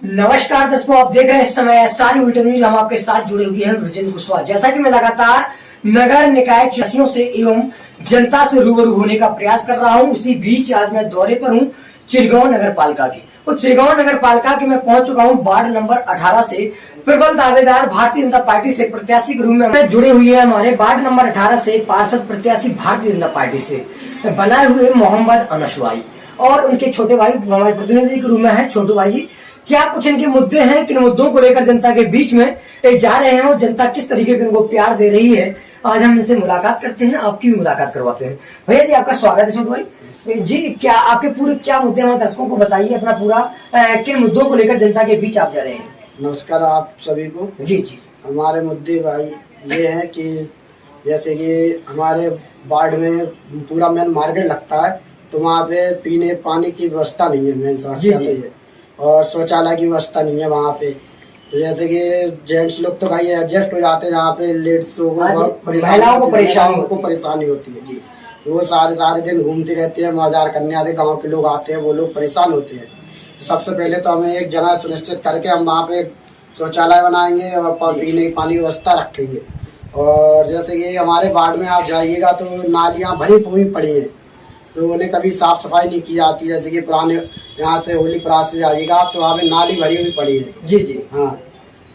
नमस्कार दर्शकों, आप देख रहे हैं इस समय सारी उल्टी न्यूज। हम आपके साथ जुड़े हुए हैं ब्रजेंद्र कुशवाहा। जैसा कि मैं लगातार नगर निकाय वासियों से एवं जनता से रूबरू होने का प्रयास कर रहा हूं, उसी बीच आज मैं दौरे पर हूं चिरगांव नगर पालिका के। और चिरगांव नगर पालिका के मैं पहुंच चुका हूं वार्ड नंबर 18 से प्रबल दावेदार भारतीय जनता पार्टी से प्रत्याशी के रूप में जुड़े हुए हैं। हमारे वार्ड नंबर 18 से पार्षद प्रत्याशी भारतीय जनता पार्टी से बनाए हुए मोहम्मद अनस भाई और उनके छोटे भाई हमारे प्रतिनिधि के रूप में है छोटू भाई जी। क्या कुछ इनके मुद्दे हैं, किन मुद्दों को लेकर जनता के बीच में जा रहे हैं और जनता किस तरीके से इनको प्यार दे रही है, आज हम इनसे मुलाकात करते हैं, आपकी भी मुलाकात करवाते हैं। भैया जी, आपका स्वागत है छोटू भाई जी। क्या आपके पूरे क्या मुद्दे हमारे दर्शकों को बताइए, अपना पूरा किन मुद्दों को लेकर जनता के बीच आप जा रहे हैं। नमस्कार आप सभी को। जी जी, हमारे मुद्दे भाई ये है कि जैसे कि हमारे वार्ड में पूरा मेन मार्केट लगता है, तो वहाँ पे पीने पानी की व्यवस्था नहीं है, मेन समस्या नहीं है, और शौचालय की व्यवस्था नहीं है वहाँ पे। तो जैसे कि जेंट्स लोग तो भाई एडजस्ट हो जाते हैं, यहाँ पे लेडीज महिलाओं को परेशानी होती है जी। वो सारे दिन घूमती रहती है, बाजार करने आते गांव के लोग आते हैं, वो लोग परेशान होते हैं। तो सबसे पहले तो हमें एक जगह सुनिश्चित करके हम वहाँ पे शौचालय बनाएंगे और पीने की पानी की व्यवस्था रखेंगे। और जैसे कि हमारे वार्ड में आप जाइएगा तो नालियाँ भरी हुई पड़ी हैं, तो उन्हें कभी साफ सफाई नहीं की जाती। जैसे कि पुराने यहाँ से होली प्रास से जाइएगा तो वहाँ पे नाली भरी हुई पड़ी है जी जी। हाँ,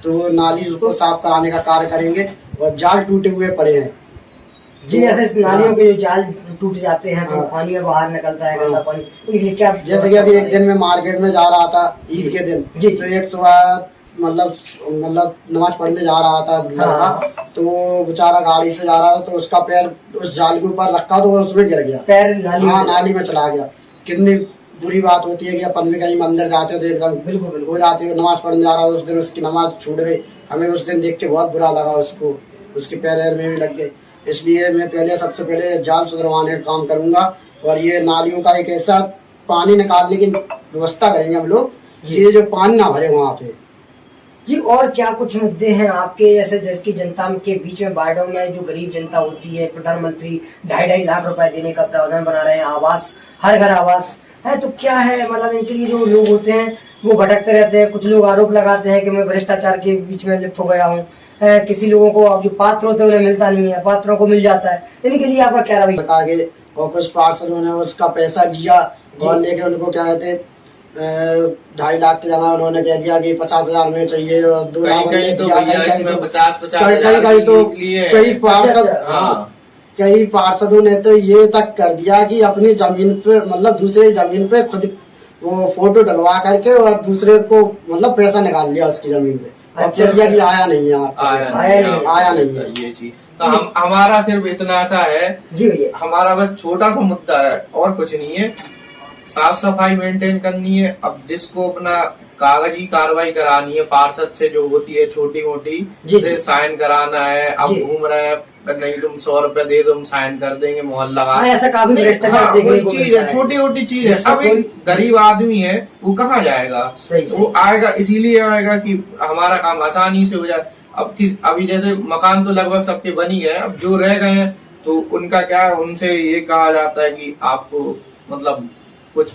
तो नाली उसको साफ कराने का कार्य करेंगे। और जाल टूटे हुए पड़े हैं जी, ऐसे नालियों के जो जाल टूट जाते हैं तो पानी में बाहर निकलता है गंदा पानी, उनके क्या। जैसे कि अभी एक दिन में मार्केट में जा रहा था ईद के दिन, तो एक सुबह मतलब नमाज पढ़ने जा रहा था लड़का, तो वो बेचारा गाड़ी से जा रहा था, तो उसका पैर उस जाल के ऊपर रखा तो वो उसमें गिर गया, पैर नाली में चला गया। कितनी बुरी बात होती है कि अपन भी कहीं मंदिर जाते हो तो एकदम बिल्कुल हो जाती है, नमाज पढ़ने जा रहा है, उस दिन उसकी नमाज छूट गई। हमें उस दिन देख के बहुत बुरा लगा, उसको उसके पैर में भी लग गए। इसलिए मैं सबसे पहले जाल सुधरवाने का काम करूंगा, और ये नालियों का एक ऐसा पानी निकालने की व्यवस्था करेंगे हम लोग, ये जो पानी ना भरे वहाँ पे जी। और क्या कुछ मुद्दे हैं आपके, जैसे जिसकी जनता के बीच में वार्डों में जो गरीब जनता होती है, प्रधानमंत्री 2.5 लाख रुपए देने का प्रावधान बना रहे हैं, आवास हर घर आवास है, तो क्या है मतलब इनके लिए जो लोग होते हैं वो भटकते रहते हैं। कुछ लोग आरोप लगाते हैं कि मैं भ्रष्टाचार के बीच में लिप्त हो गया हूँ। किसी लोगों को अब जो पात्र होते हैं उन्हें मिलता नहीं है, पात्रों को मिल जाता है। इनके लिए आपका क्या रवैया। और कुछ पार्षदों ने उसका पैसा लिया और लेके उनको क्या कहते 2.5 लाख की जगह उन्होंने कह दिया कि 50,000 में चाहिए, और 2 लाख कहीं तो कई पार्षदों ने तो ये तक कर दिया कि अपनी जमीन पे मतलब दूसरे जमीन पे खुद वो फोटो डलवा करके और दूसरे को मतलब पैसा निकाल लिया उसकी जमीन से, और चलिए कि आया नहीं है, आया नहीं है ये चीज। तो हमारा सिर्फ इतना सा है जी, हमारा बस छोटा सा मुद्दा है और कुछ नहीं है। साफ सफाई मेंटेन करनी है। अब जिसको अपना कागजी कार्रवाई करानी है पार्षद से जो होती है छोटी मोटी, उसे साइन कराना है। अब घूम रहे हैं, नहीं तुम 100 रुपए दे दो हम साइन कर देंगे मोहल्ला का, ऐसा काफी चीज है, छोटी मोटी चीज है। अब एक गरीब आदमी है वो कहाँ जाएगा, वो आएगा इसीलिए आएगा कि हमारा काम आसानी से हो जाए। अब अभी जैसे मकान तो लगभग सबके बन ही गए, अब जो रह गए हैं तो उनका क्या है, उनसे ये कहा जाता है कि आपको मतलब कुछ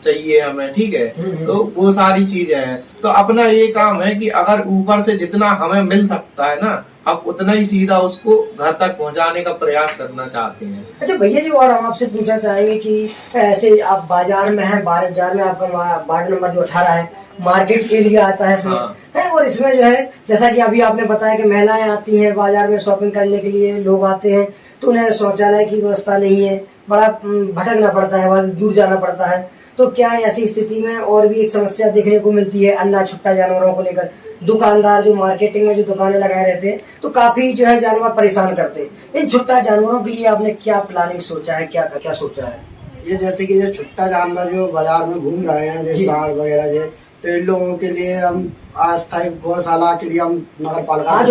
चाहिए हमें, ठीक है, तो वो सारी चीजें हैं। तो अपना ये काम है कि अगर ऊपर से जितना हमें मिल सकता है ना, हम उतना ही सीधा उसको घर तक पहुंचाने का प्रयास करना चाहते हैं। अच्छा भैया जी, और हम आपसे पूछना चाहेंगे कि ऐसे आप बाजार में हैं, बाजार में आपका वार्ड नंबर जो 18 है, मार्केट एरिया आता है इसमें है, और इसमें जो है जैसा कि अभी आपने बताया कि महिलाएं आती हैं बाजार में शॉपिंग करने के लिए, लोग आते हैं तो उन्हें शौचालय की व्यवस्था नहीं है, बड़ा भटकना पड़ता है, बहुत दूर जाना पड़ता है। तो क्या ऐसी स्थिति में और भी एक समस्या देखने को मिलती है अन्ना छुट्टा जानवरों को लेकर। दुकानदार जो मार्केटिंग में जो दुकानें लगाए रहते हैं तो काफी जो है जानवर परेशान करते हैं। इन छुट्टा जानवरों के लिए आपने क्या प्लानिंग सोचा है, क्या सोचा है। ये जैसे कि ये छुट्टा जानवर जो बाजार में घूम रहे हैं जैसे सांड वगैरह, तो इन लोगों के लिए हम अस्थायी गौशाला के लिए हम नगर पालिका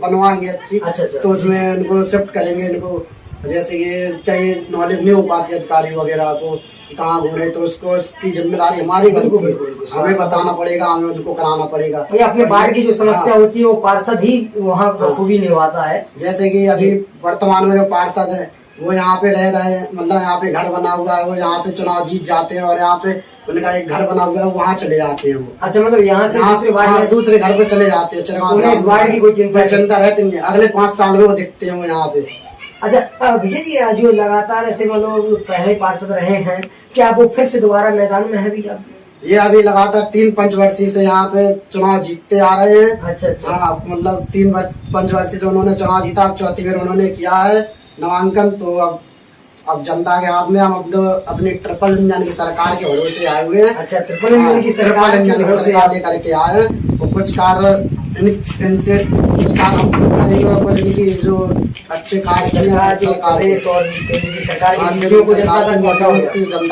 बनवाएंगे अच्छी। तो उसमें उनको शिफ्ट करेंगे। इनको जैसे कि कई नॉलेज नहीं हो पाती अधिकारी वगैरह को कहाँ घूमे, तो उसकी जिम्मेदारी हमारी बनती है, हमें बताना पड़ेगा, हमें उनको कराना पड़ेगा। अपने बाढ़ की जो समस्या होती है वो पार्षद ही वहाँ खूबी निभाता है। जैसे कि अभी वर्तमान में जो पार्षद है वो यहाँ पे रह रहे हैं, मतलब यहाँ पे घर बना हुआ है, वो यहाँ से चुनाव जीत जाते हैं और यहाँ पे उनका एक घर बना हुआ है, वहाँ चले जाते हैं वो। अच्छा, मतलब यहाँ से दूसरे घर पे चले जाते हैं। वार्ड की कोई चिंता रहती नहीं, अगले 5 साल में वो दिखते हैं वो यहाँ पे। अच्छा भैया जी, जो लगातार ऐसे मतलब पहले पार्षद रहे हैं, क्या वो फिर से दोबारा मैदान में है भैया? ये अभी लगातार 3 पंचवर्षीय से यहाँ पे चुनाव जीतते आ रहे हैं। अच्छा। हाँ, मतलब 3 पंचवर्षीय से उन्होंने चुनाव जीता, अब चौथी बार उन्होंने किया है नामांकन। तो अब जनता के हाथ में हम अपनी ट्रिपल इंजन की सरकार के भरोसे आए हुए हैं। अच्छा, ट्रिपल इंजन की सरकार लेकर के आए हैं। और कुछ कार्य इनसे कुछ कार्य हम करेंगे और कुछ इनकी जो अच्छे कार्य जनता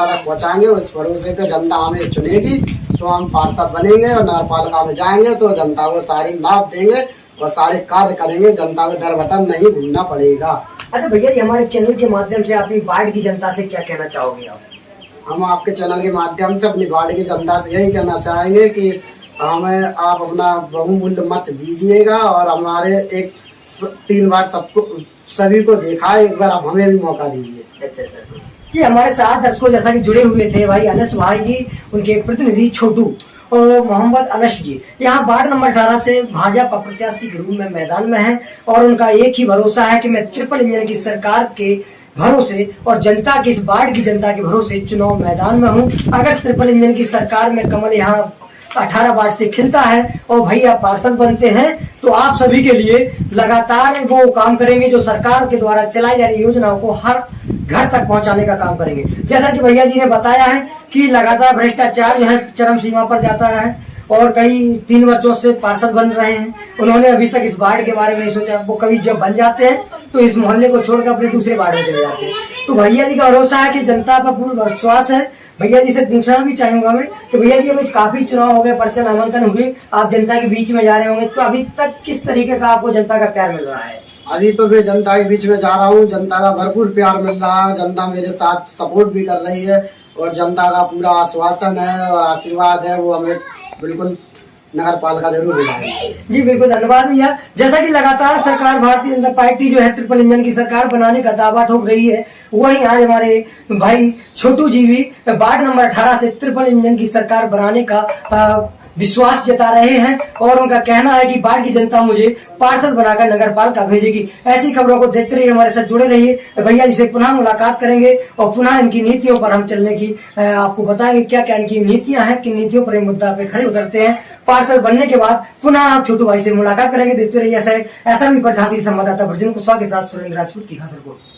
तक पहुँचाएंगे। उस भरोसे पे जनता हमें चुनेगी तो हम पार्षद बनेंगे और नगर पालिका में जाएंगे तो जनता को सारे लाभ देंगे और सारे कार्य करेंगे। जनता को दर वतन नहीं घूमना पड़ेगा। अच्छा भैया जी, हमारे चैनल के माध्यम से अपनी वार्ड की जनता से क्या कहना चाहोगे आप? हम आपके चैनल के माध्यम से अपनी वार्ड की जनता से यही कहना चाहेंगे कि हमें आप अपना बहुमूल्य मत दीजिएगा और हमारे 3 बार सबको सभी को देखा है, एक बार आप हमें भी मौका दीजिए। अच्छा जी, हमारे साथ दर्शकों जैसा कि जुड़े हुए थे भाई अनस भाई जी, उनके प्रतिनिधि छोटू और मोहम्मद अनस जी यहाँ वार्ड नंबर 18 से भाजपा प्रत्याशी के रूप में मैदान में है और उनका एक ही भरोसा है कि मैं ट्रिपल इंजन की सरकार के भरोसे और जनता की, इस वार्ड की जनता के भरोसे चुनाव मैदान में हूँ। अगर ट्रिपल इंजन की सरकार में कमल यहाँ 18 वार्ड से खिलता है और भैया पार्षद बनते हैं तो आप सभी के लिए लगातार वो काम करेंगे जो सरकार के द्वारा चलाई जा रही योजनाओं को हर घर तक पहुंचाने का काम करेंगे। जैसा कि भैया जी ने बताया है कि लगातार भ्रष्टाचार जो है चरम सीमा पर जाता है और कई 3 वर्षों से पार्षद बन रहे हैं। उन्होंने अभी तक इस वार्ड के बारे में नहीं सोचा। वो कभी जब बन जाते हैं तो इस मोहल्ले को छोड़कर अपने दूसरे वार्ड में चले जाते हैं। तो भैया जी का भरोसा है कि जनता पर पूर्ण विश्वास है। भैया जी से पूछना भी चाहूंगा मैं कि भैया जी अभी काफी चुनाव हो गए, पर्चा नामांकन हुए, आप जनता के बीच में जा रहे होंगे, तो अभी तक किस तरीके का आपको जनता का प्यार मिल रहा है? अभी तो मैं जनता के बीच में जा रहा हूँ, जनता का भरपूर प्यार मिल रहा है। जनता मेरे साथ सपोर्ट भी कर रही है और जनता का पूरा आश्वासन है और आशीर्वाद है, वो हमें बिल्कुल नगर पालिका जरूर मिलाएगी। जी बिल्कुल, धन्यवाद भैया। जैसा कि लगातार सरकार भारतीय जनता पार्टी जो है ट्रिपल इंजन की सरकार बनाने का दावा ठोक रही है, वही आज हमारे भाई छोटू जी भी वार्ड नंबर 18 से ट्रिपल इंजन की सरकार बनाने का विश्वास जता रहे हैं और उनका कहना है कि वार्ड की जनता मुझे पार्षद बनाकर नगर पालिका भेजेगी। ऐसी खबरों को देखते रहिए, हमारे साथ जुड़े रहिए। भैया जी से पुनः मुलाकात करेंगे और पुनः इनकी नीतियों पर हम चलने की आपको बताएंगे क्या क्या इनकी नीतियां हैं, किन नीतियों पर मुद्दा पे खड़े उतरते हैं। पार्षद बनने के बाद पुनः आप छोटू भाई से मुलाकात करेंगे। देखते रहिए ऐसा भी पर झांसी संवाददाता ब्रजेंद्र कुशवाहा के साथ सुरेंद्र राजपूत की खास रिपोर्ट।